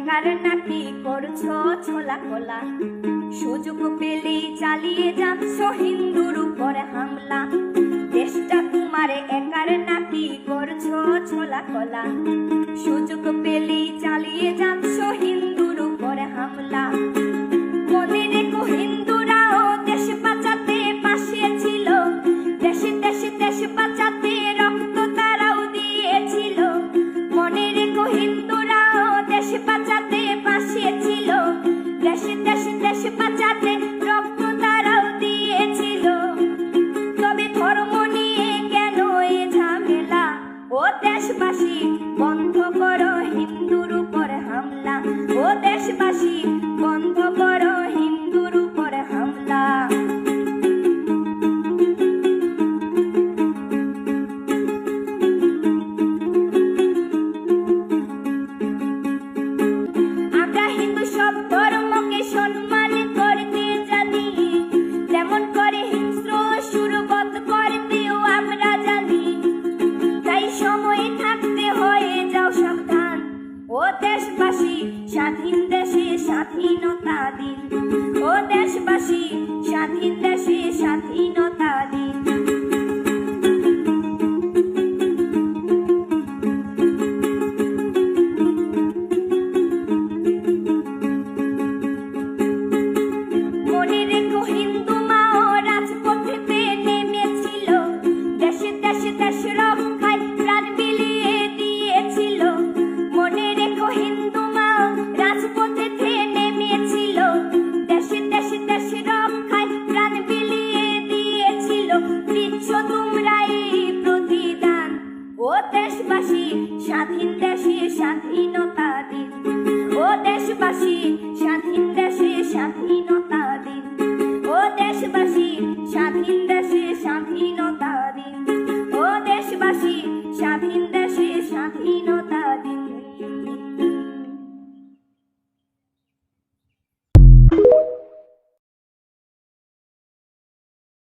একার নাকি করছো ছোলা কোলা, সুযোগ পেলেই চালিয়ে যাচ্ছ হিন্দুর উপর হামলা। দেশটা তোমার একার নাকি করছো ছোলা কোলা, সুযোগ পেলেই চালিয়ে যাচ্ছ হিন্দুর উপর হামলা। মনে রেখো হিন্দুরাও দেশ বাঁচাতে পাশে ছিল, দেশে দেশে দেশ বাঁচাতে রক্ত তারাও দিয়েছিল। মনে রেখো হিন্দুরাও দেশ বাঁচাতে পাশে ছিল, দেশে দেশে দেশ বাঁচাতে রক্ত তারাও দিয়েছিল। তবে ধর্ম নিয়ে কেন এ ঝামেলা? ও দেশবাসী বন্ধ করো হিন্দুর উপর হামলা, ও দেশবাসী বন্ধ করো হিন্দুর উপর হামলা। আমরা হিন্দু সব ধর্মকে সম্মান করতে জানি, তেমন করে হিংস্র সুরবধ করতেও আমরা জানি। তাই সময় থাকতে হয়ে যাও সাবধান, ও দেশবাসী স্বাধীন দেশে স্বাধীনতা দিন।